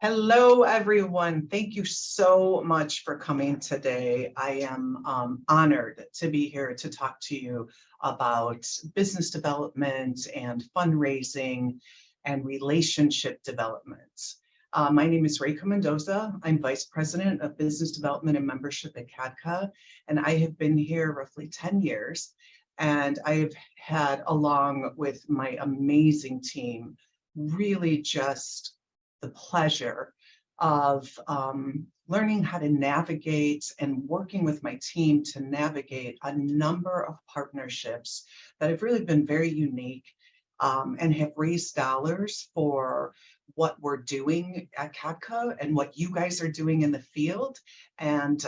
Hello, everyone. Thank you so much for coming today. I am honored to be here to talk to you about business development and fundraising and relationship development. My name is Reika Mendoza. I'm Vice President of Business Development and Membership at CADCA, and I have been here roughly 10 years. And I have had, along with my amazing team, really just the pleasure of learning how to navigate and working with my team to navigate a number of partnerships that have really been very unique and have raised dollars for what we're doing at CADCA and what you guys are doing in the field. And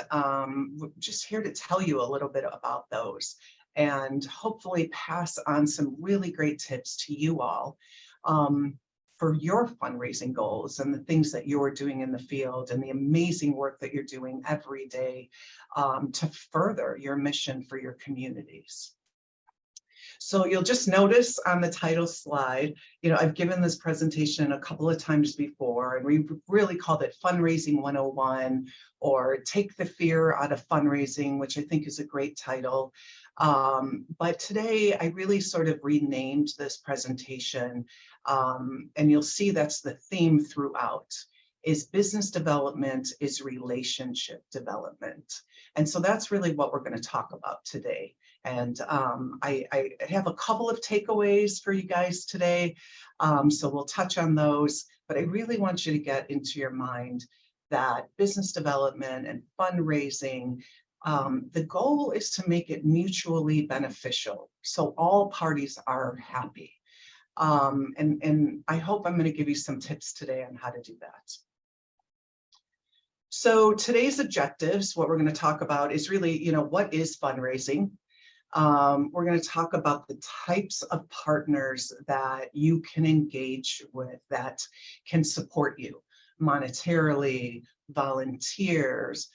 we're just here to tell you a little bit about those and hopefully pass on some really great tips to you all for your fundraising goals and the things that you're doing in the field and the amazing work that you're doing every day to further your mission for your communities. So you'll just notice on the title slide, I've given this presentation a couple of times before, and we really called it Fundraising 101 or Take the Fear Out of Fundraising, which I think is a great title. But today I really sort of renamed this presentation, and you'll see that's the theme throughout, is business development is relationship development. And so that's really what we're going to talk about today. And I have a couple of takeaways for you guys today, so we'll touch on those, but I really want you to get into your mind that business development and fundraising, the goal is to make it mutually beneficial, so all parties are happy. And I hope I'm going to give you some tips today on how to do that. So today's objectives, what we're going to talk about is really, what is fundraising? We're going to talk about the types of partners that you can engage with that can support you monetarily, volunteers,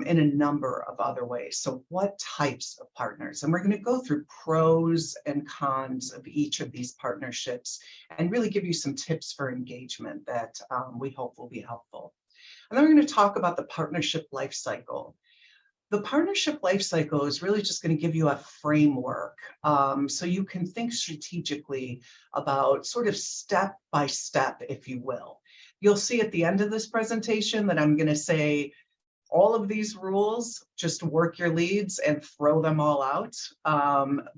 in a number of other ways. So what types of partners? And we're going to go through pros and cons of each of these partnerships and really give you some tips for engagement that we hope will be helpful. And then we're going to talk about the partnership life cycle. The partnership life cycle is really just going to give you a framework so you can think strategically about sort of step by step, if you will. You'll see at the end of this presentation that I'm going to say, all of these rules, just work your leads and throw them all out.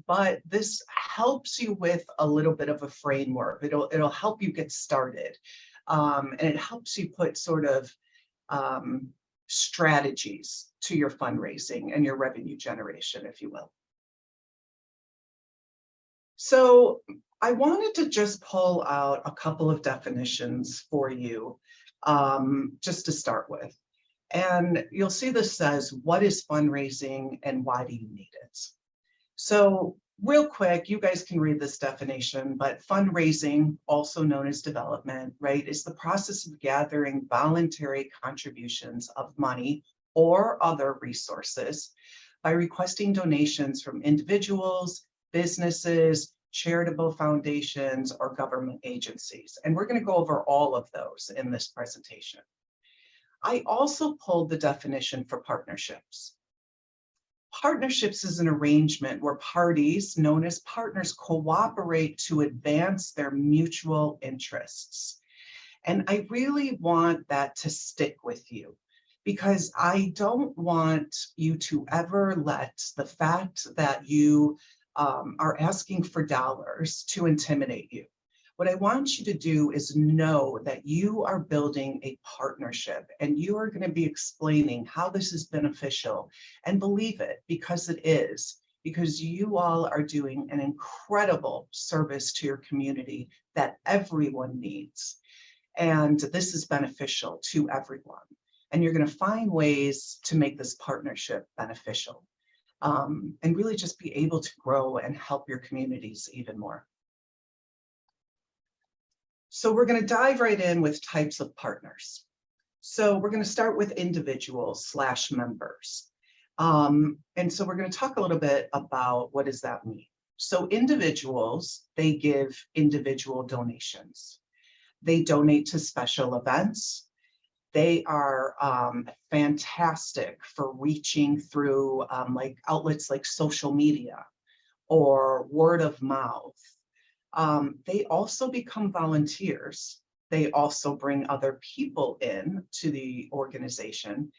But this helps you with a little bit of a framework. It'll help you get started. And it helps you put sort of strategies to your fundraising and your revenue generation, if you will. So I wanted to just pull out a couple of definitions for you, just to start with. And you'll see this says, what is fundraising and why do you need it? So real quick, you guys can read this definition, but fundraising, also known as development, right, is the process of gathering voluntary contributions of money or other resources by requesting donations from individuals, businesses, charitable foundations, or government agencies. And we're going to go over all of those in this presentation. I also pulled the definition for partnerships. Partnerships is an arrangement where parties, known as partners, cooperate to advance their mutual interests. And I really want that to stick with you, because I don't want you to ever let the fact that you are asking for dollars to intimidate you. What I want you to do is know that you are building a partnership and you are going to be explaining how this is beneficial, and believe it, because it is, because you all are doing an incredible service to your community that everyone needs. And this is beneficial to everyone. And you're going to find ways to make this partnership beneficial and really just be able to grow and help your communities even more. So we're going to dive right in with types of partners. So we're going to start with individuals / members. And so we're going to talk a little bit about what does that mean. So individuals, they give individual donations. They donate to special events. They are fantastic for reaching through like outlets like social media or word of mouth. They also become volunteers. They also bring other people in to the organization,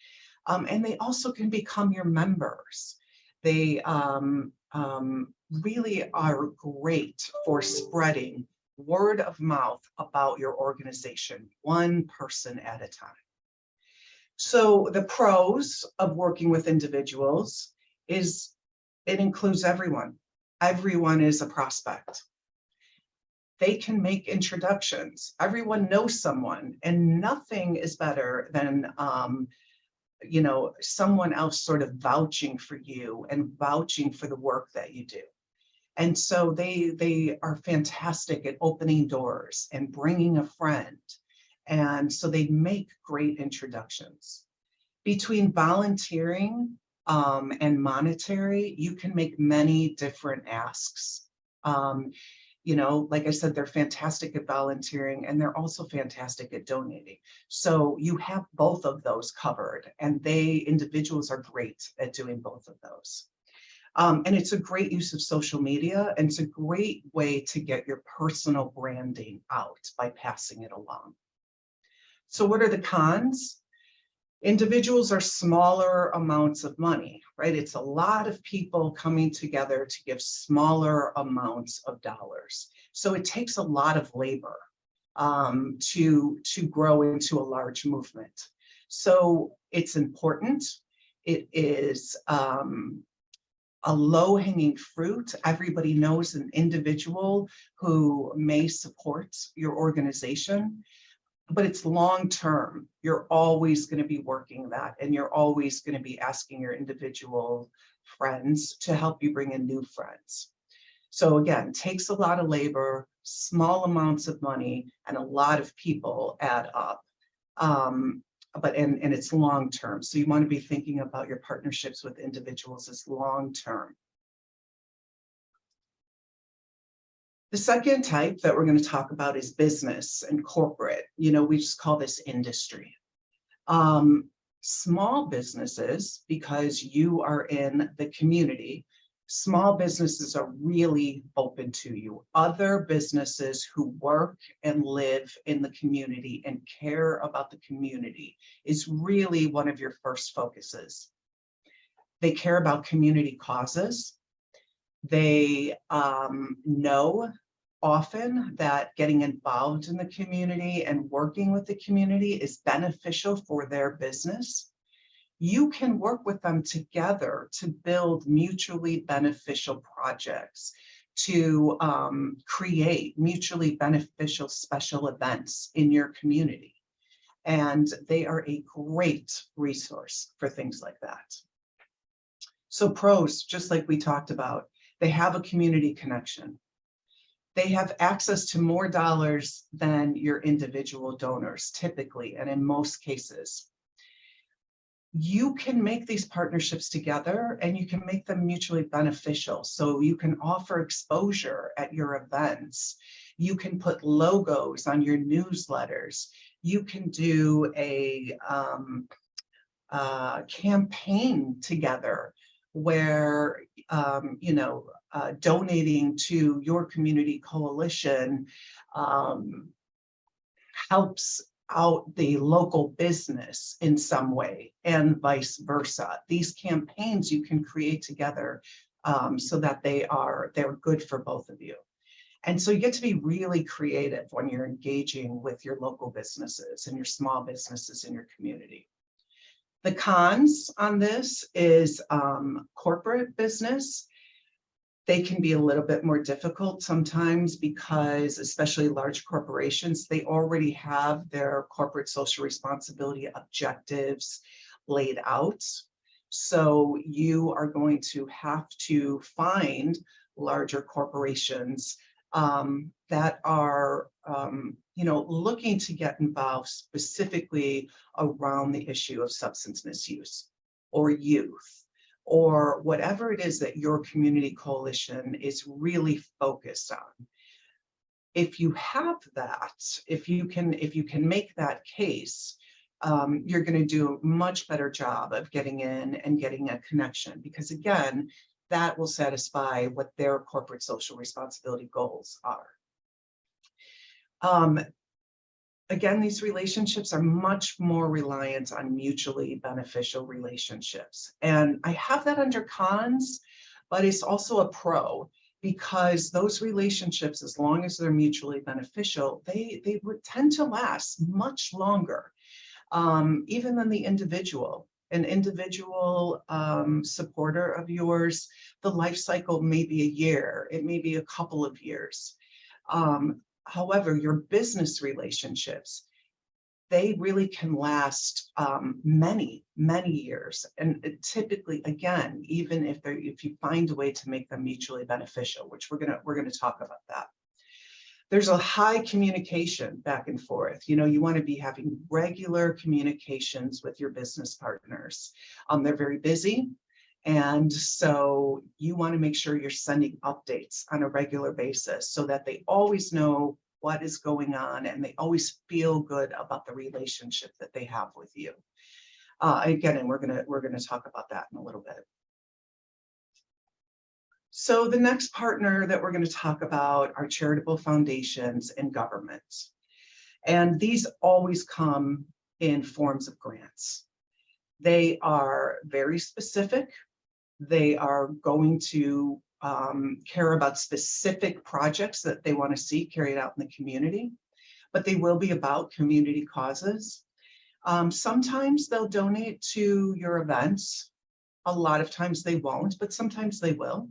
and they also can become your members. They really are great for spreading word of mouth about your organization, one person at a time. So the pros of working with individuals is it includes everyone. Everyone is a prospect. They can make introductions. Everyone knows someone, and nothing is better than someone else sort of vouching for you and vouching for the work that you do. And so they are fantastic at opening doors and bringing a friend. And so they make great introductions. Between volunteering and monetary, you can make many different asks. Like I said, they're fantastic at volunteering, and they're also fantastic at donating. So you have both of those covered, and individuals are great at doing both of those. And it's a great use of social media, and it's a great way to get your personal branding out by passing it along. So what are the cons? Individuals are smaller amounts of money, right? It's a lot of people coming together to give smaller amounts of dollars. So it takes a lot of labor to grow into a large movement. So it's important. It is a low-hanging fruit. Everybody knows an individual who may support your organization, but it's long-term. You're always going to be working that, and you're always going to be asking your individual friends to help you bring in new friends. So again, takes a lot of labor, small amounts of money, and a lot of people add up. And it's long-term. So you want to be thinking about your partnerships with individuals as long-term. The second type that we're going to talk about is business and corporate. We just call this industry. Small businesses, because you are in the community, small businesses are really open to you. Other businesses who work and live in the community and care about the community is really one of your first focuses. They care about community causes. They know often that getting involved in the community and working with the community is beneficial for their business. You can work with them together to build mutually beneficial projects, to create mutually beneficial special events in your community. And they are a great resource for things like that. So pros, just like we talked about, they have a community connection. They have access to more dollars than your individual donors, typically, and in most cases. You can make these partnerships together, and you can make them mutually beneficial. So you can offer exposure at your events. You can put logos on your newsletters. You can do a campaign together where, donating to your community coalition helps out the local business in some way, and vice versa. These campaigns you can create together so that they're good for both of you. And so you get to be really creative when you're engaging with your local businesses and your small businesses in your community. The cons on this is corporate business. They can be a little bit more difficult sometimes because, especially large corporations, they already have their corporate social responsibility objectives laid out. So you are going to have to find larger corporations that are, looking to get involved specifically around the issue of substance misuse or youth, or whatever it is that your community coalition is really focused on. If you have that, if you can make that case, you're going to do a much better job of getting in and getting a connection, because again, that will satisfy what their corporate social responsibility goals are. Again, these relationships are much more reliant on mutually beneficial relationships. And I have that under cons, but it's also a pro, because those relationships, as long as they're mutually beneficial, they would tend to last much longer, even than the individual. An individual supporter of yours, the life cycle may be a year, it may be a couple of years. However, your business relationships, they really can last many, many years. And typically, again, even if you find a way to make them mutually beneficial, which we're gonna talk about that. There's a high communication back and forth. You know, you want to be having regular communications with your business partners. They're very busy. And so you want to make sure you're sending updates on a regular basis so that they always know what is going on and they always feel good about the relationship that they have with you. Again, and we're gonna talk about that in a little bit. So the next partner that we're going to talk about are charitable foundations and governments. And these always come in forms of grants. They are very specific. They are going to care about specific projects that they want to see carried out in the community, but they will be about community causes. Sometimes they'll donate to your events. A lot of times they won't, but sometimes they will.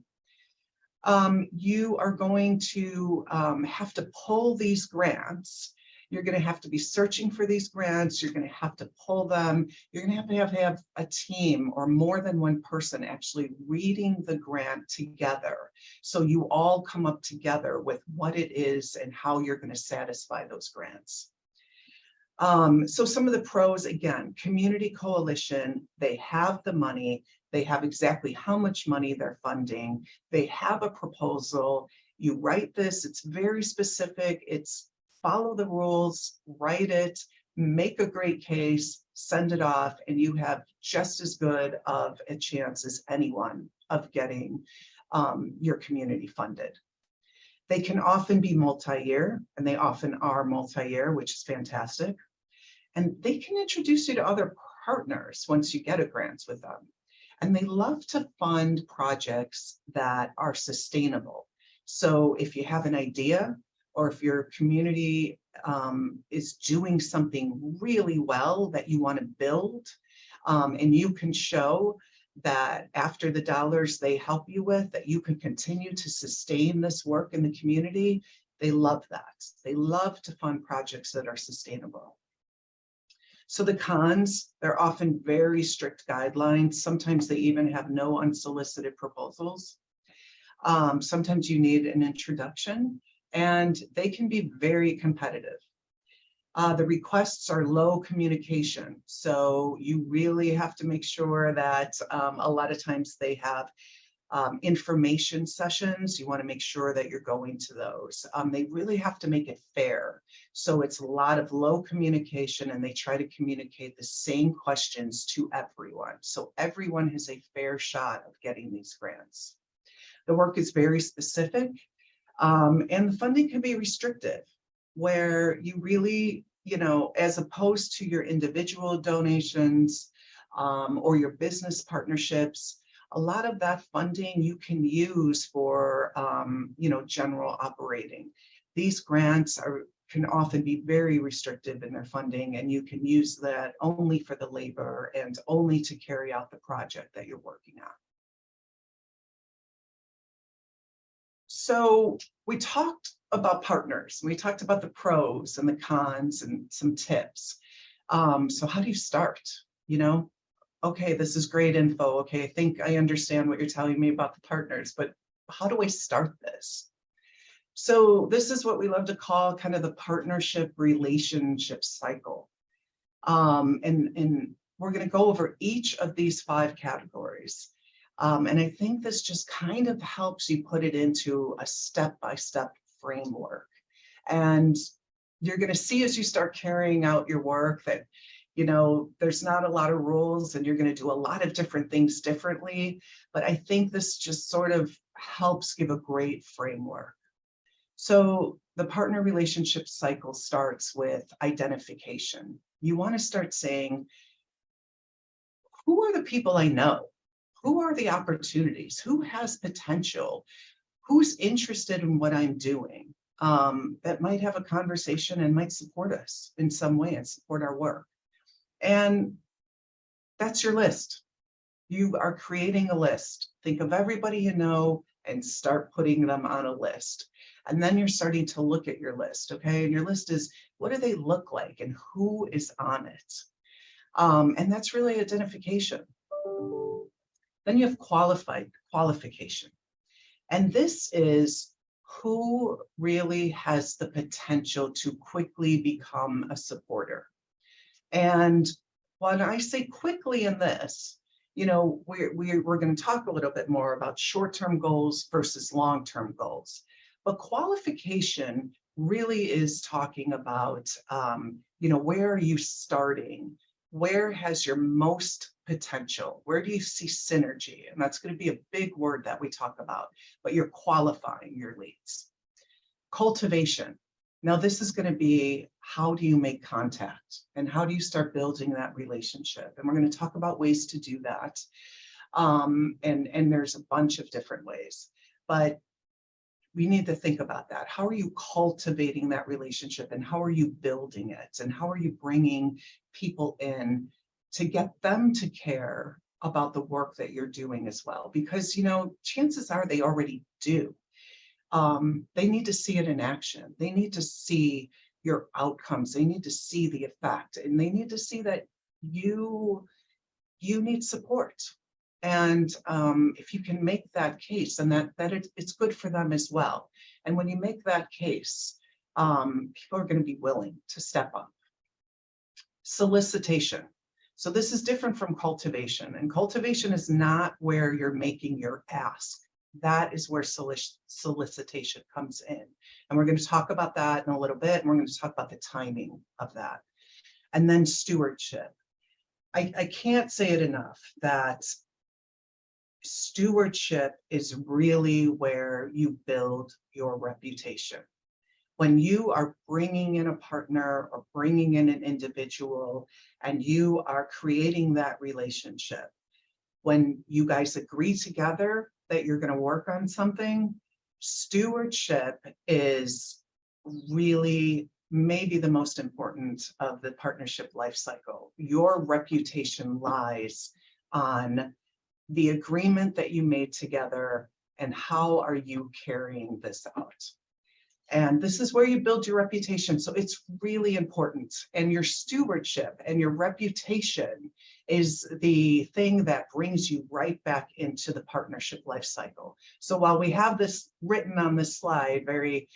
You are going to have to pull these grants. You're going to have to be searching for these grants. You're going to have to pull them. You're going to have a team or more than one person actually reading the grant together. So you all come up together with what it is and how you're going to satisfy those grants. So some of the pros, again, community coalition, they have the money. They have exactly how much money they're funding. They have a proposal. You write this, it's very specific. It's follow the rules, write it, make a great case, send it off, and you have just as good of a chance as anyone of getting your community funded. They can often be multi-year, and they often are multi-year, which is fantastic. And they can introduce you to other partners once you get a grant with them. And they love to fund projects that are sustainable. So if you have an idea, or if your community is doing something really well that you want to build, and you can show that after the dollars they help you with, that you can continue to sustain this work in the community, they love that. They love to fund projects that are sustainable. So the cons, they're often very strict guidelines. Sometimes they even have no unsolicited proposals. Sometimes you need an introduction, and they can be very competitive. The requests are low communication. So you really have to make sure that a lot of times they have information sessions. You want to make sure that you're going to those. They really have to make it fair. So it's a lot of low communication, and they try to communicate the same questions to everyone. So everyone has a fair shot of getting these grants. The work is very specific, and the funding can be restrictive, where you really, you know, as opposed to your individual donations or your business partnerships, a lot of that funding you can use for, you know, general operating. These grants can often be very restrictive in their funding, and you can use that only for the labor and only to carry out the project that you're working on. So we talked about partners. We talked about the pros and the cons and some tips. So how do you start? You know, okay, this is great info. Okay, I think I understand what you're telling me about the partners, but how do I start this? So this is what we love to call kind of the partnership relationship cycle. And we're going to go over each of these 5 categories. And I think this just kind of helps you put it into a step-by-step framework. And you're going to see as you start carrying out your work that There's not a lot of rules and you're going to do a lot of different things differently. But I think this just sort of helps give a great framework. So the partner relationship cycle starts with identification. You want to start saying, who are the people I know? Who are the opportunities? Who has potential? Who's interested in what I'm doing? That might have a conversation and might support us in some way and support our work. And that's your list. You are creating a list. Think of everybody you know and start putting them on a list. And then you're starting to look at your list, okay? And your list is, what do they look like and who is on it? And that's really identification. Then you have qualification. And this is who really has the potential to quickly become a supporter. And when I say quickly in this, we're going to talk a little bit more about short-term goals versus long-term goals. But qualification really is talking about, where are you starting? Where has your most potential? Where do you see synergy? And that's going to be a big word that we talk about, but you're qualifying your leads. Cultivation. Now, this is going to be, how do you make contact and how do you start building that relationship? And we're going to talk about ways to do that. And there's a bunch of different ways, but we need to think about that. How are you cultivating that relationship and how are you building it? And how are you bringing people in to get them to care about the work that you're doing as well? Because, chances are they already do. They need to see it in action. They need to see your outcomes. They need to see the effect, and they need to see that you need support. And if you can make that case, and that it's good for them as well. And when you make that case, people are going to be willing to step up. Solicitation. So this is different from cultivation. And cultivation is not where you're making your ask. That is where solicitation comes in. And we're going to talk about that in a little bit. And we're going to talk about the timing of that. And then stewardship. I can't say it enough that stewardship is really where you build your reputation. When you are bringing in a partner or bringing in an individual and you are creating that relationship, when you guys agree together that you're going to work on something, stewardship is really maybe the most important of the partnership life cycle. Your reputation lies on the agreement that you made together and how are you carrying this out. And this is where you build your reputation. So it's really important. And your stewardship and your reputation is the thing that brings you right back into the partnership life cycle. So while we have this written on this slide, very,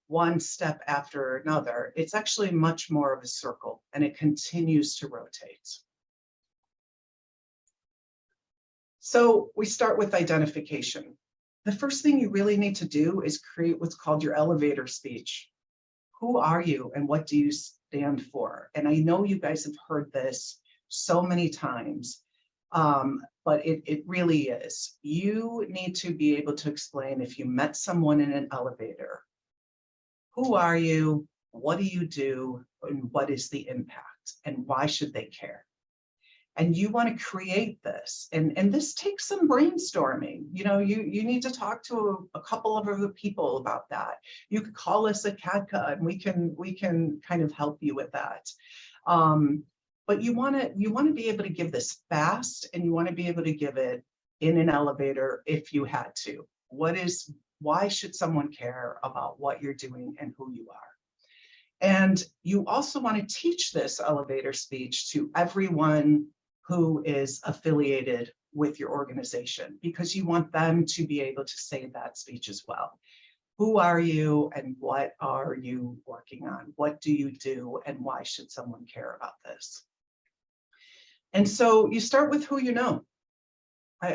one step after another, it's actually much more of a circle and it continues to rotate. So we start with identification. The first thing you really need to do is create what's called your elevator speech. Who are you and what do you stand for? And I know you guys have heard this so many times, but it really is. You need to be able to explain, if you met someone in an elevator, who are you, what do you do, and what is the impact, and why should they care? And you want to create this, and this takes some brainstorming. You need to talk to a couple of other people about that. You could call us at CADCA and we can kind of help you with that. But you want to be able to give this fast, and you want to be able to give it in an elevator if you had to. Why should someone care about what you're doing and who you are? And you also want to teach this elevator speech to everyone who is affiliated with your organization, because you want them to be able to say that speech as well. Who are you and what are you working on? What do you do and why should someone care about this? And so you start with who you know.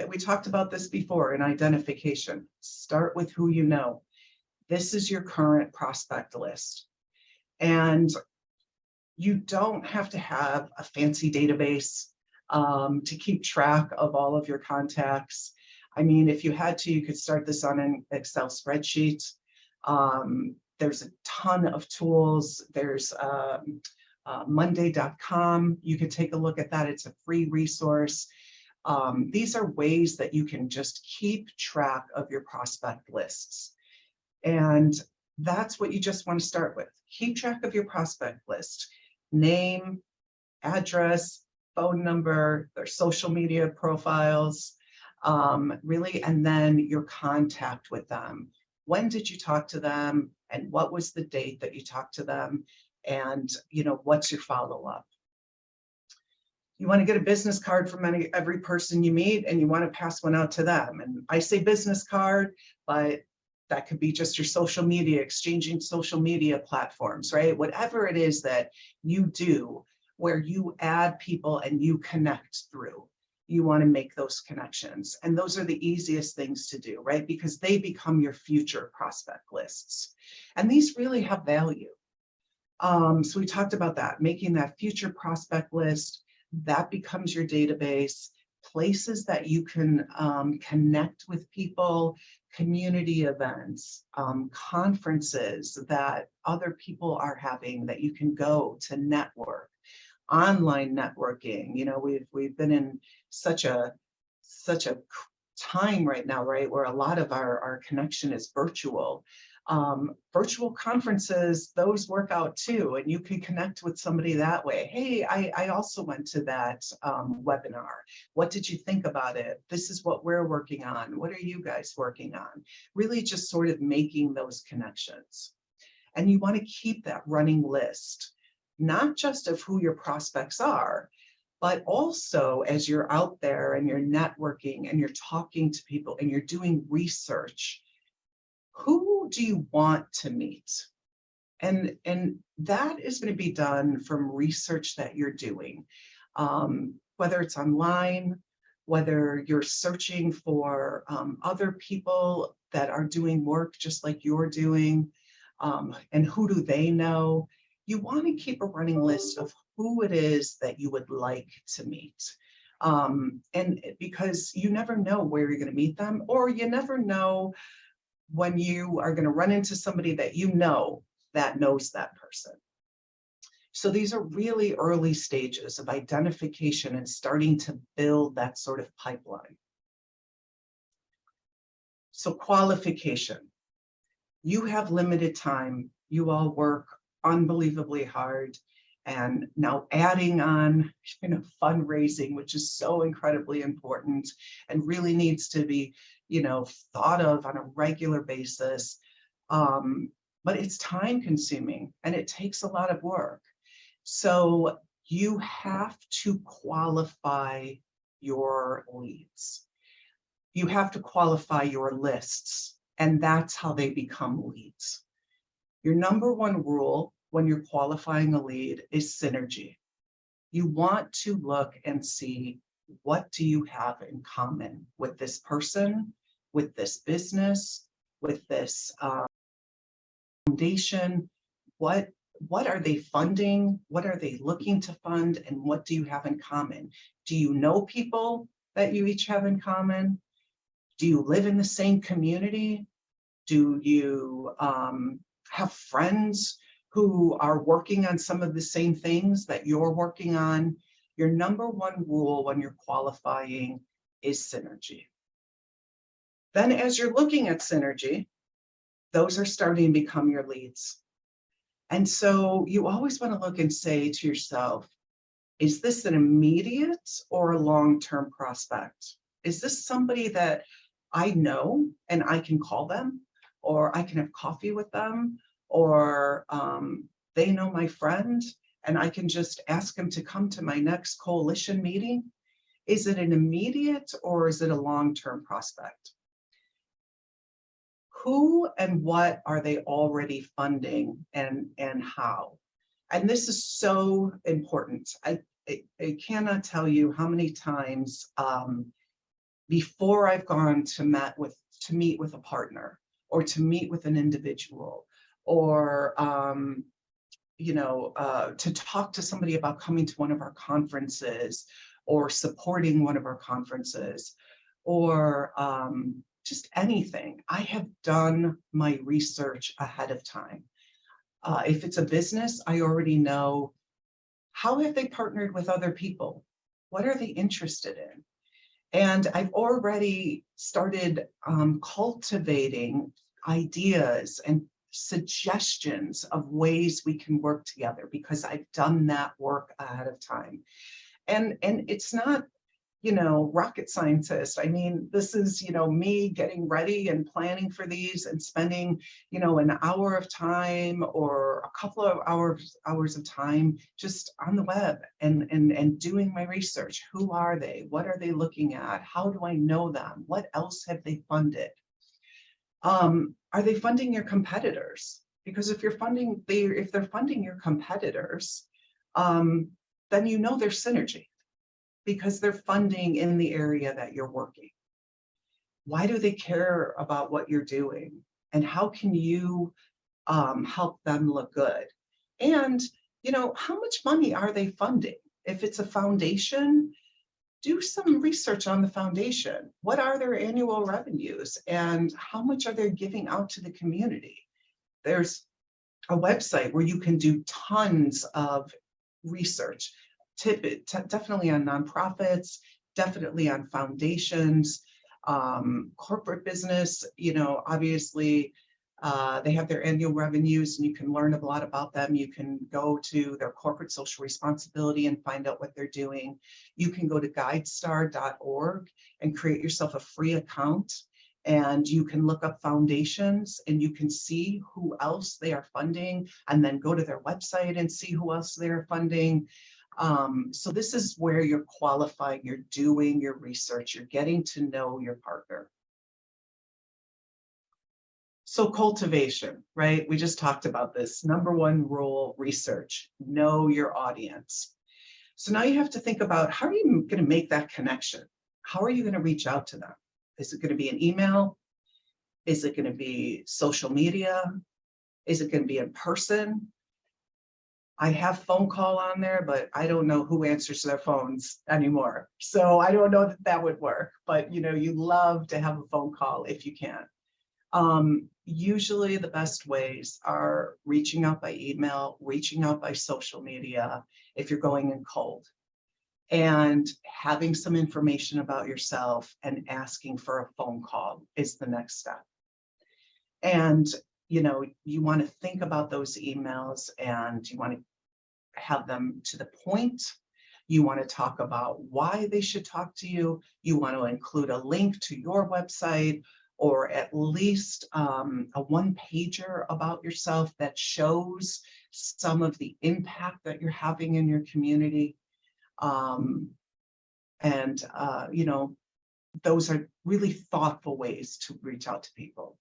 We talked about this before in identification. Start with who you know. This is your current prospect list. And You don't have to have a fancy database to keep track of all of your contacts. I mean, if you had to, you could start this on an Excel spreadsheet. There's a ton of tools. There's Monday.com. You could take a look at that. It's a free resource. These are ways that you can just keep track of your prospect lists. And that's what you just want to start with. Keep track of your prospect list. Name, address, phone number, their social media profiles, really, and then your contact with them. When did you talk to them, and what was the date that you talked to them, and what's your follow-up? You want to get a business card from every person you meet, and you want to pass one out to them. And I say business card, but that could be just your social media, exchanging social media platforms, right? Whatever it is that you do where you add people and you connect through, you want to make those connections. And those are the easiest things to do, right? Because they become your future prospect lists. And these really have value. So we talked about that, making that future prospect list, that becomes your database, places that you can connect with people, community events, conferences that other people are having that you can go to network, online networking. We've been in such a time right now, right, where a lot of our connection is virtual. Virtual conferences, those work out too, and you can connect with somebody that way. Hey, I also went to that webinar. What did you think about it? This is what we're working on. What are you guys working on? Really just sort of making those connections. And you want to keep that running list, not just of who your prospects are, but also as you're out there and you're networking and you're talking to people and you're doing research, who do you want to meet? And that is going to be done from research that you're doing, whether it's online, whether you're searching for other people that are doing work just like you're doing, and who do they know? You want to keep a running list of who it is that you would like to meet. And because you never know where you're going to meet them, or you never know when you are going to run into somebody that that knows that person. So these are really early stages of identification and starting to build that sort of pipeline. So qualification. You have limited time. You all work unbelievably hard. And now adding on fundraising, which is so incredibly important and really needs to be thought of on a regular basis. But it's time consuming and it takes a lot of work. So you have to qualify your leads. You have to qualify your lists, and that's how they become leads. Your number one rule when you're qualifying a lead is synergy. You want to look and see, what do you have in common with this person, with this business, with this foundation? What are they funding? What are they looking to fund? And what do you have in common? Do you know people that you each have in common? Do you live in the same community? Do you have friends who are working on some of the same things that you're working on? Your number one rule when you're qualifying is synergy. Then as you're looking at synergy, those are starting to become your leads. And so you always want to look and say to yourself, is this an immediate or a long-term prospect? Is this somebody that I know and I can call them, or I can have coffee with them, or they know my friend and I can just ask them to come to my next coalition meeting? Is it an immediate or is it a long-term prospect? Who and what are they already funding, and how? And this is so important. I cannot tell you how many times before I've gone to meet with a partner, or to meet with an individual, or to talk to somebody about coming to one of our conferences or supporting one of our conferences or just anything. I have done my research ahead of time. If it's a business, I already know how have they partnered with other people? What are they interested in? And I've already started cultivating ideas and suggestions of ways we can work together because I've done that work ahead of time. And it's not, rocket scientist. I mean, this is, me getting ready and planning for these and spending, an hour of time or a couple of hours of time just on the web and doing my research. Who are they? What are they looking at? How do I know them? What else have they funded? Are they funding your competitors? Because if they're funding your competitors, then there's synergy because they're funding in the area that you're working. Why do they care about what you're doing? And how can you help them look good? And, how much money are they funding? If it's a foundation, do some research on the foundation. What are their annual revenues and how much are they giving out to the community? There's a website where you can do tons of research, definitely on nonprofits, definitely on foundations, corporate business, obviously they have their annual revenues and you can learn a lot about them. You can go to their corporate social responsibility and find out what they're doing. You can go to guidestar.org and create yourself a free account and you can look up foundations and you can see who else they are funding and then go to their website and see who else they're funding. So this is where you're qualifying, you're doing your research, you're getting to know your partner. So cultivation, right? We just talked about this. Number one rule, research, know your audience. So now you have to think about how are you going to make that connection? How are you going to reach out to them? Is it going to be an email? Is it going to be social media? Is it going to be in person? I have phone call on there, but I don't know who answers their phones anymore. So I don't know that would work, but you love to have a phone call if you can. Usually the best ways are reaching out by email, reaching out by social media, if you're going in cold, and having some information about yourself and asking for a phone call is the next step. And, you want to think about those emails and you want to have them to the point. You want to talk about why they should talk to you. You want to include a link to your website or at least a one-pager about yourself that shows some of the impact that you're having in your community. Those are really thoughtful ways to reach out to people.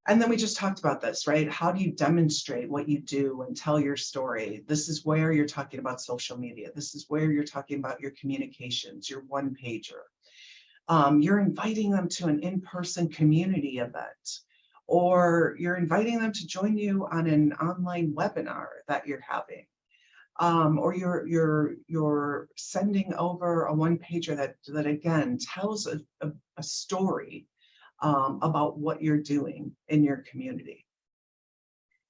And then we just talked about this, right? How do you demonstrate what you do and tell your story? This is where you're talking about social media. This is where you're talking about your communications, your one-pager. You're inviting them to an in-person community event, or you're inviting them to join you on an online webinar that you're having, or you're sending over a one-pager that again tells a story about what you're doing in your community.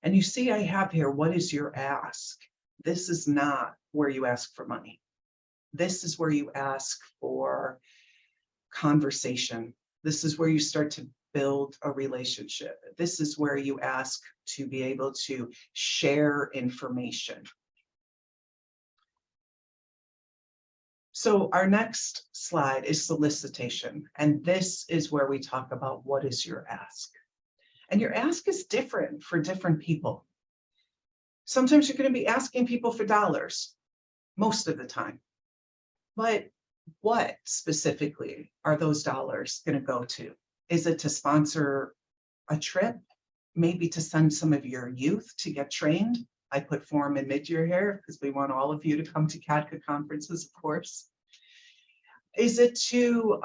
And you see, I have here, what is your ask? This is not where you ask for money. This is where you ask for conversation. This is where you start to build a relationship. This is where you ask to be able to share information. So our next slide is solicitation. And this is where we talk about what is your ask. And your ask is different for different people. Sometimes you're going to be asking people for dollars, most of the time. But what specifically are those dollars going to go to? Is it to sponsor a trip? Maybe to send some of your youth to get trained? I put forum and mid-year here because we want all of you to come to CADCA conferences, of course. Is it to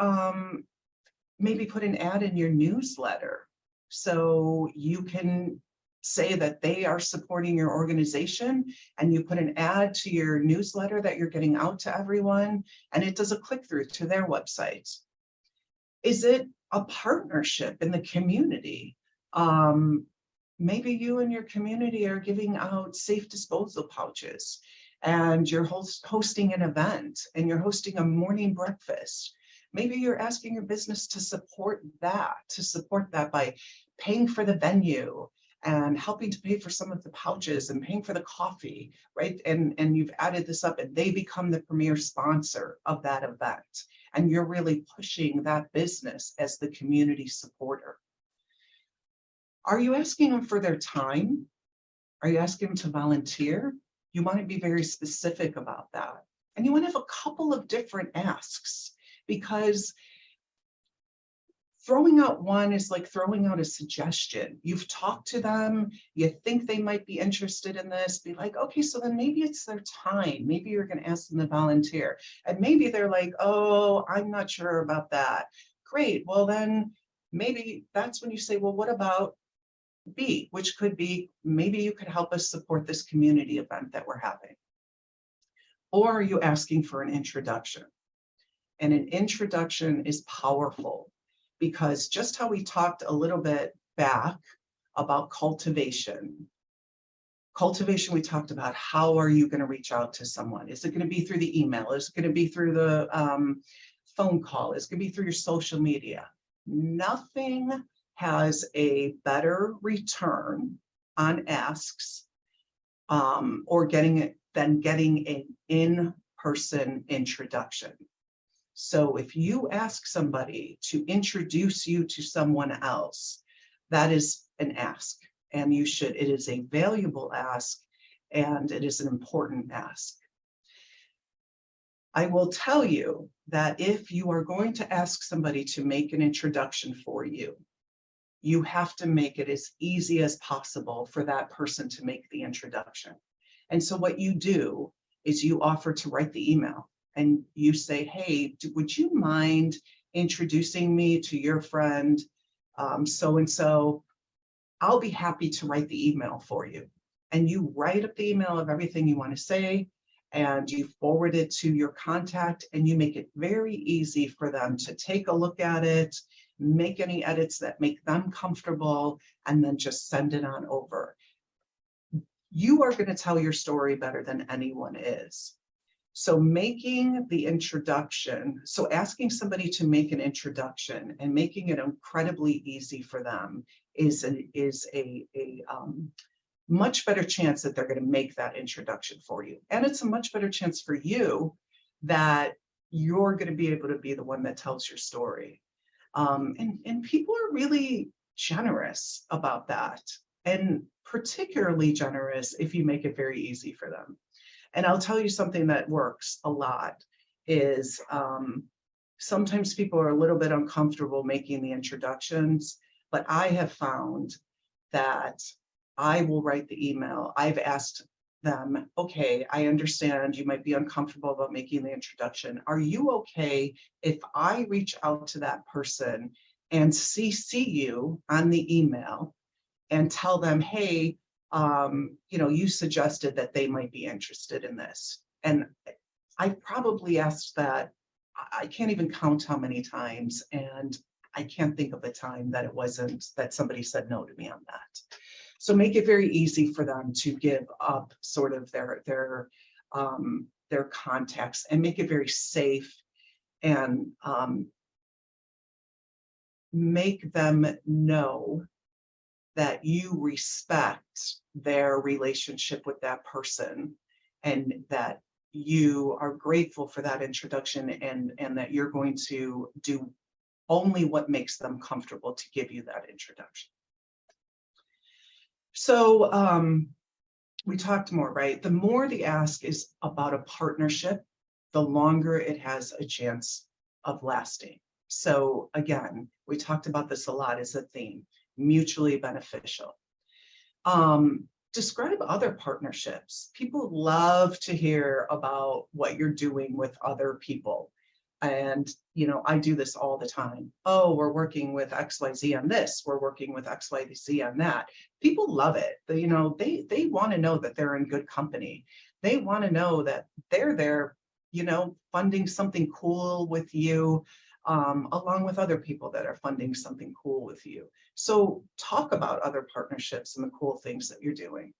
maybe put an ad in your newsletter so you can say that they are supporting your organization, and you put an ad to your newsletter that you're getting out to everyone, and it does a click through to their website? Is it a partnership in the community? Maybe you and your community are giving out safe disposal pouches, and you're hosting an event, and you're hosting a morning breakfast. Maybe you're asking your business to support that by paying for the venue and helping to pay for some of the pouches and paying for the coffee, right? And you've added this up, and they become the premier sponsor of that event. And you're really pushing that business as the community supporter. Are you asking them for their time? Are you asking them to volunteer? You want to be very specific about that. And you want to have a couple of different asks, because throwing out one is like throwing out a suggestion. You've talked to them, you think they might be interested in this, be like, okay, so then maybe it's their time. Maybe you're going to ask them to volunteer. And maybe they're like, oh, I'm not sure about that. Great. Well, then maybe that's when you say, well, what about B, which could be, maybe you could help us support this community event that we're having. Or are you asking for an introduction? And an introduction is powerful, because just how we talked a little bit back about cultivation, we talked about how are you going to reach out to someone? Is it going to be through the email? Is it going to be through the phone call? Is it going to be through your social media? Nothing has a better return on asks or getting it than getting an in-person introduction. So if you ask somebody to introduce you to someone else, that is an ask, and you should, it is a valuable ask, and it is an important ask. I will tell you that if you are going to ask somebody to make an introduction for you, you have to make it as easy as possible for that person to make the introduction. And so what you do is you offer to write the email. And you say, hey, would you mind introducing me to your friend, so-and-so? I'll be happy to write the email for you. And you write up the email of everything you want to say, and you forward it to your contact, and you make it very easy for them to take a look at it, make any edits that make them comfortable, and then just send it on over. You are going to tell your story better than anyone is. So making the introduction, so asking somebody to make an introduction and making it incredibly easy for them is a much better chance that they're going to make that introduction for you. And it's a much better chance for you that you're going to be able to be the one that tells your story. And people are really generous about that, and particularly generous if you make it very easy for them. And I'll tell you something that works a lot is sometimes people are a little bit uncomfortable making the introductions, but I have found that I will write the email. I've asked them, okay, I understand you might be uncomfortable about making the introduction. Are you okay if I reach out to that person and CC you on the email and tell them, hey, you suggested that they might be interested in this? And I probably asked that, I can't even count how many times, and I can't think of a time that it wasn't that somebody said no to me on that. So make it very easy for them to give up sort of their contacts, and make it very safe, and make them know that you respect their relationship with that person, and that you are grateful for that introduction, and that you're going to do only what makes them comfortable to give you that introduction. So we talked more, right? The more the ask is about a partnership, the longer it has a chance of lasting. So again, we talked about this a lot as a theme. Mutually beneficial. Describe other partnerships. People love to hear about what you're doing with other people. And, I do this all the time. Oh, we're working with XYZ on this. We're working with XYZ on that. People love it. They want to know that they're in good company. They want to know that they're there, funding something cool with you, along with other people that are funding something cool with you. So talk about other partnerships and the cool things that you're doing.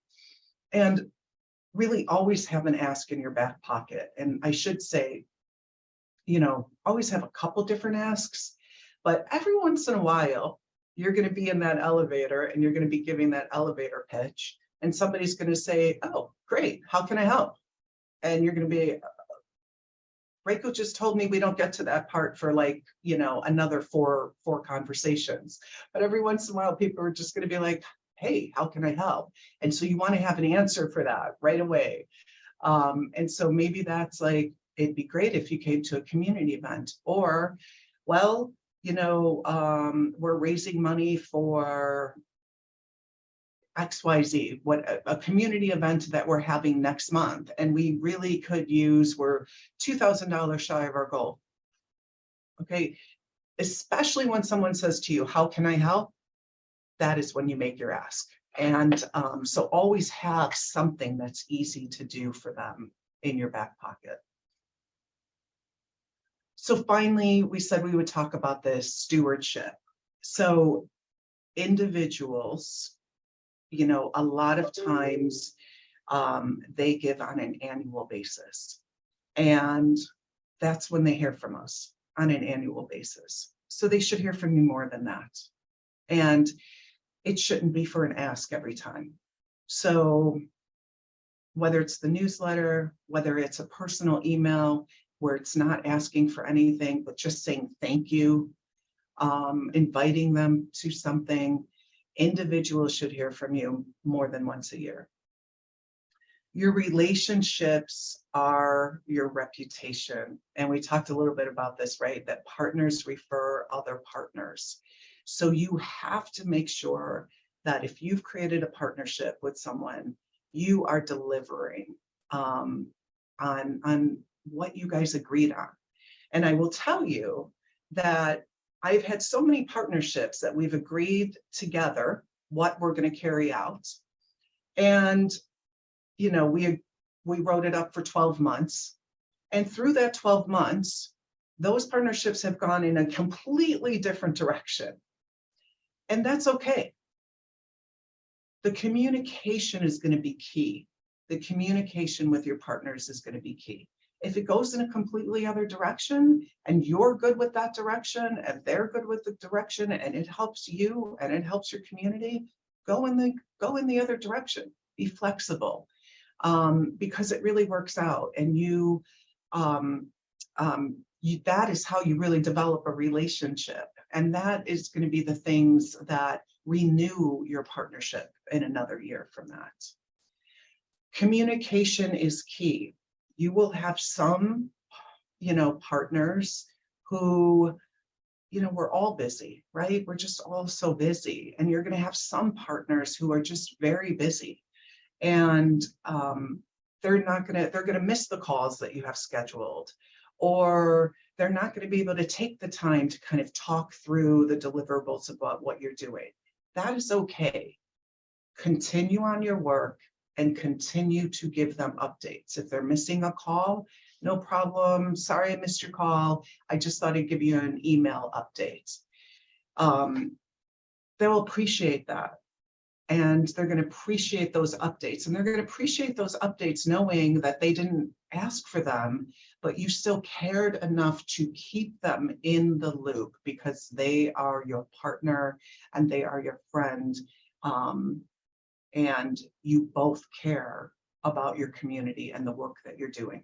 And really always have an ask in your back pocket. And I should say, always have a couple different asks, but every once in a while, you're going to be in that elevator and you're going to be giving that elevator pitch, and somebody's going to say, oh, great, how can I help? And you're going to be, Rachel just told me we don't get to that part for another four conversations. But every once in a while, people are just going to be like, hey, how can I help? And so you want to have an answer for that right away. And so maybe that's it'd be great if you came to a community event, or, well, we're raising money for XYZ, a community event that we're having next month, and we really could use, we're $2,000 shy of our goal. Okay, especially when someone says to you, how can I help? That is when you make your ask. And so always have something that's easy to do for them in your back pocket. So finally, we said we would talk about this stewardship. So individuals, a lot of times they give on an annual basis. And that's when they hear from us, on an annual basis. So they should hear from you more than that. And it shouldn't be for an ask every time. So whether it's the newsletter, whether it's a personal email, where it's not asking for anything, but just saying thank you, inviting them to something, individuals should hear from you more than once a year. Your relationships are your reputation. And we talked a little bit about this, right? That partners refer other partners. So you have to make sure that if you've created a partnership with someone, you are delivering on what you guys agreed on. And I will tell you that I've had so many partnerships that we've agreed together what we're going to carry out. And, we wrote it up for 12 months. And through that 12 months, those partnerships have gone in a completely different direction. And that's okay. The communication is going to be key. The communication with your partners is going to be key. If it goes in a completely other direction and you're good with that direction and they're good with the direction and it helps you and it helps your community, go in the other direction. Be flexible, because it really works out. And that is how you really develop a relationship. And that is going to be the things that renew your partnership in another year from that. Communication is key. You will have some, partners who, we're all busy, right? We're just all so busy. And you're going to have some partners who are just very busy. And they're going to miss the calls that you have scheduled, or they're not going to be able to take the time to kind of talk through the deliverables about what you're doing. That is okay. Continue on your work and continue to give them updates. If they're missing a call, no problem. Sorry, I missed your call. I just thought I'd give you an email update. They'll appreciate that. And they're going to appreciate those updates. And they're going to appreciate those updates knowing that they didn't ask for them, but you still cared enough to keep them in the loop because they are your partner and they are your friend. And you both care about your community and the work that you're doing.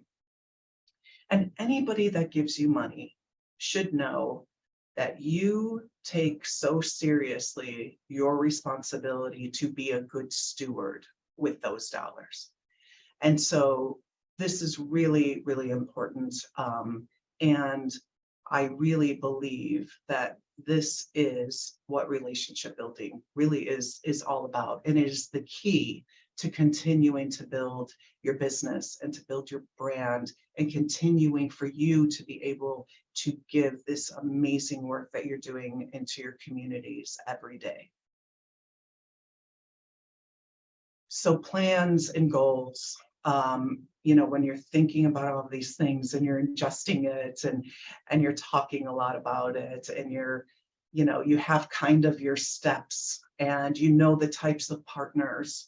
And anybody that gives you money should know that you take so seriously your responsibility to be a good steward with those dollars. And so this is really, really important. And I really believe that this is what relationship building really is all about. And it is the key to continuing to build your business and to build your brand and continuing for you to be able to give this amazing work that you're doing into your communities every day. So plans and goals, when you're thinking about all these things and you're ingesting it and you're talking a lot about it and you have kind of your steps and the types of partners,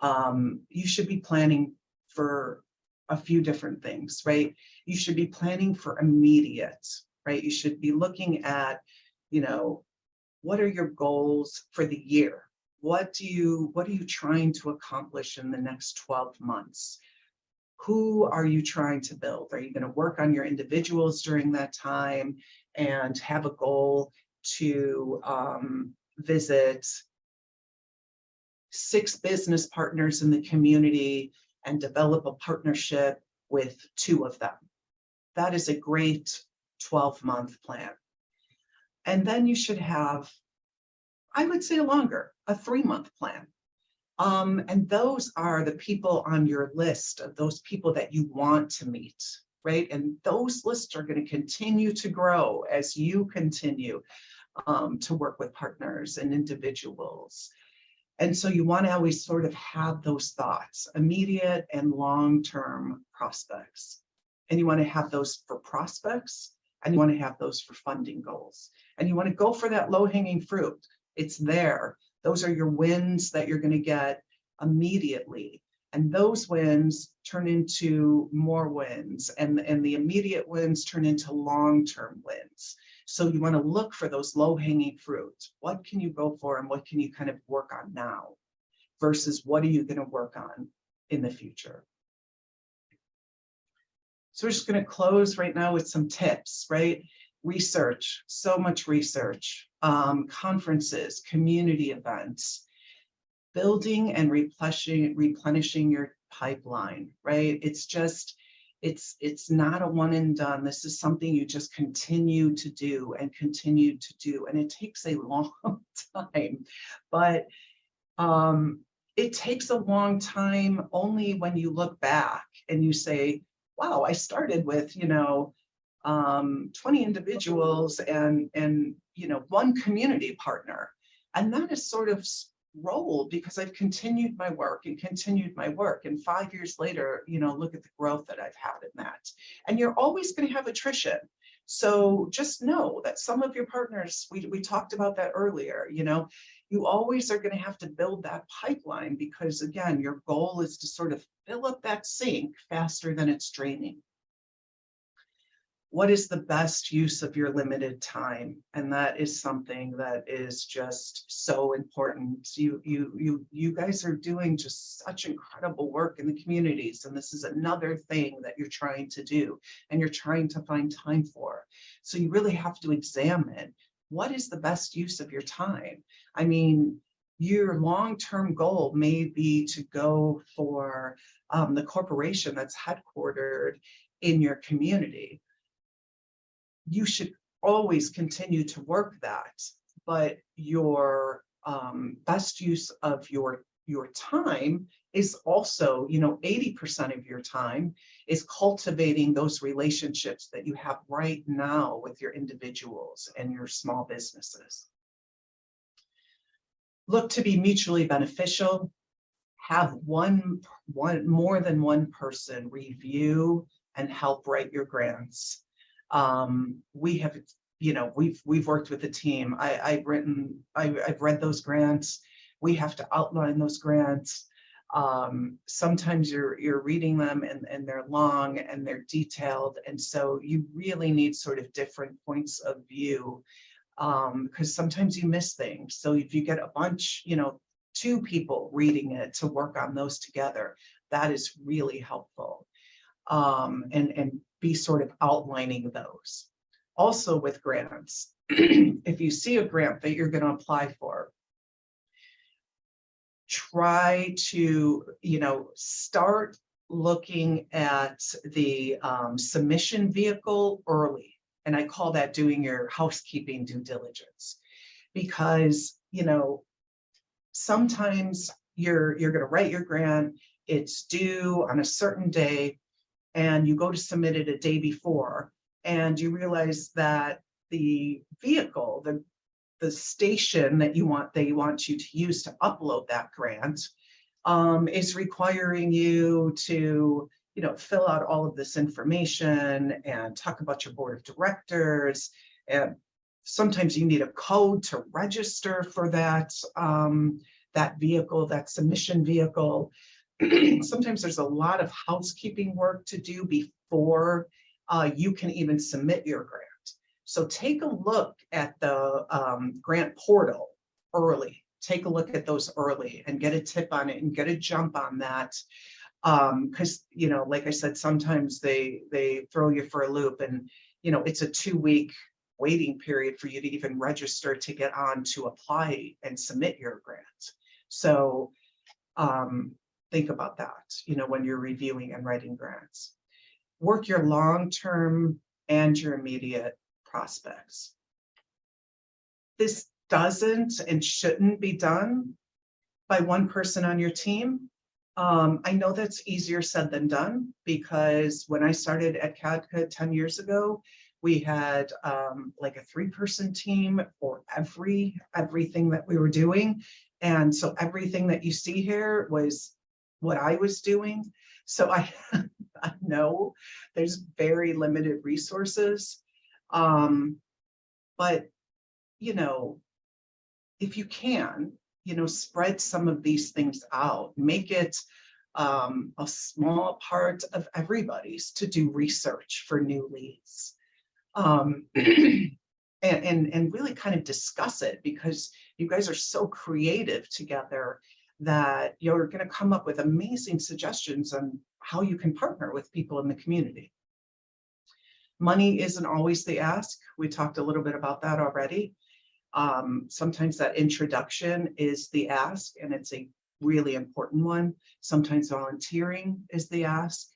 you should be planning for a few different things, right? You should be planning for immediate, right? You should be looking at, what are your goals for the year? What are you trying to accomplish in the next 12 months? Who are you trying to build? Are you going to work on your individuals during that time and have a goal to visit 6 business partners in the community and develop a partnership with 2 of them? That is a great 12-month plan. And then you should have, I would say, a 3-month plan. And those are the people on your list of those people that you want to meet, right? And those lists are going to continue to grow as you continue to work with partners and individuals. And so you want to always sort of have those thoughts, immediate and long-term prospects. And you want to have those for prospects, and you want to have those for funding goals. And you want to go for that low-hanging fruit. It's there. Those are your wins that you're going to get immediately. And those wins turn into more wins. And the immediate wins turn into long-term wins. So you want to look for those low-hanging fruit. What can you go for and what can you kind of work on now versus what are you going to work on in the future? So we're just going to close right now with some tips, right? Research, so much research, conferences, community events, building and replenishing your pipeline, right? It's not a one and done. This is something you just continue to do. And it takes a long time, but it takes a long time only when you look back and you say, wow, I started with, 20 individuals and 1 community partner. And that is sort of rolled because I've continued my work. And 5 years later, look at the growth that I've had in that. And you're always going to have attrition. So just know that some of your partners, we talked about that earlier, you always are going to have to build that pipeline because, again, your goal is to sort of fill up that sink faster than it's draining. What is the best use of your limited time? And that is something that is just so important. You guys are doing just such incredible work in the communities. And this is another thing that you're trying to do and you're trying to find time for. So you really have to examine what is the best use of your time. I mean, your long-term goal may be to go for the corporation that's headquartered in your community. You should always continue to work that, but your best use of your time is also, 80% of your time is cultivating those relationships that you have right now with your individuals and your small businesses. Look to be mutually beneficial. Have more than one person review and help write your grants. We've worked with the team. I've read those grants. We have to outline those grants. Sometimes you're reading them and they're long and they're detailed. And so you really need sort of different points of view because sometimes you miss things. So if you get a bunch, 2 people reading it to work on those together, that is really helpful. And be sort of outlining those. Also with grants, if you see a grant that you're going to apply for, try to, start looking at the submission vehicle early. And I call that doing your housekeeping due diligence. Because, sometimes you're going to write your grant, it's due on a certain day, and you go to submit it a day before, and you realize that the vehicle, the station that they want you to use to upload that grant is requiring you to, fill out all of this information and talk about your board of directors. And sometimes you need a code to register for that, that vehicle, that submission vehicle. Sometimes there's a lot of housekeeping work to do before you can even submit your grant. So take a look at the grant portal early. Take a look at those early and get a tip on it and get a jump on that. Because, like I said, sometimes they throw you for a loop, and, it's a 2-week waiting period for you to even register to get on to apply and submit your grant. So think about that, when you're reviewing and writing grants. Work your long-term and your immediate prospects. This doesn't and shouldn't be done by one person on your team. I know that's easier said than done, because when I started at CADCA 10 years ago, we had like a 3-person team for everything that we were doing. And so everything that you see here was what I was doing. So I know there's very limited resources. But, if you can, spread some of these things out, make it a small part of everybody's to do research for new leads. And really kind of discuss it, because you guys are so creative together that you're going to come up with amazing suggestions on how you can partner with people in the community. Money isn't always the ask. We talked a little bit about that already. Sometimes that introduction is the ask, and it's a really important one. Sometimes volunteering is the ask.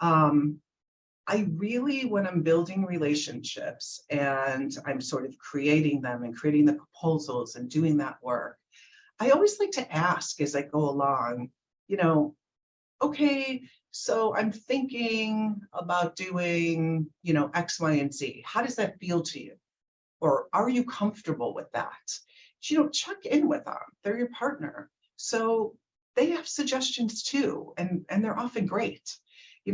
I really, when I'm building relationships and I'm sort of creating them and creating the proposals and doing that work, I always like to ask as I go along, okay, so I'm thinking about doing, X, Y, and Z. How does that feel to you? Or are you comfortable with that? Check in with them. They're your partner. So they have suggestions too, and they're often great.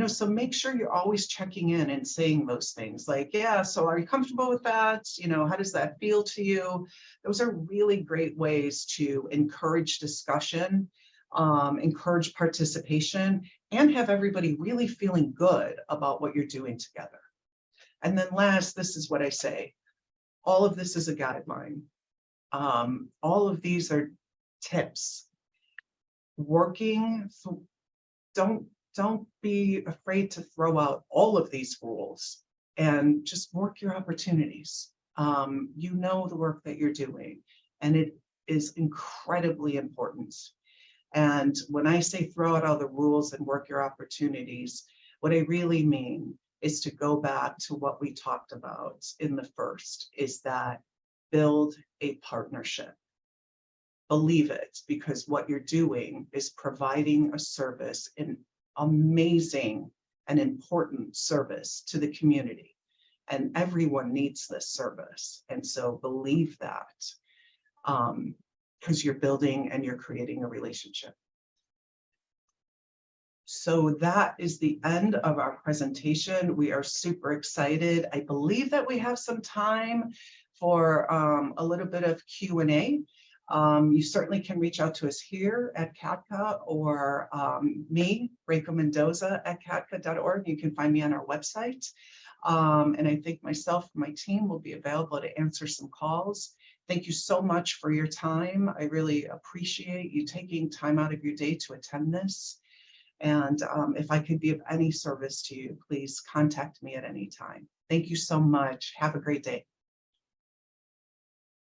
So make sure you're always checking in and saying those things like, yeah, so are you comfortable with that? How does that feel to you? Those are really great ways to encourage discussion, encourage participation, and have everybody really feeling good about what you're doing together. And then last, this is what I say. All of this is a guideline. All of these are tips. Don't be afraid to throw out all of these rules and just work your opportunities. You know the work that you're doing, and it is incredibly important. And when I say throw out all the rules and work your opportunities, what I really mean is to go back to what we talked about in the first, is that build a partnership. Believe it, because what you're doing is providing a service, an amazing and important service to the community. And everyone needs this service. And so believe that, because you're building and you're creating a relationship. So that is the end of our presentation. We are super excited. I believe that we have some time for a little bit of Q&A. You certainly can reach out to us here at CADCA, or me, Rachel Mendoza at cadca.org. You can find me on our website. And I think myself and my team will be available to answer some calls. Thank you so much for your time. I really appreciate you taking time out of your day to attend this. And if I could be of any service to you, please contact me at any time. Thank you so much. Have a great day.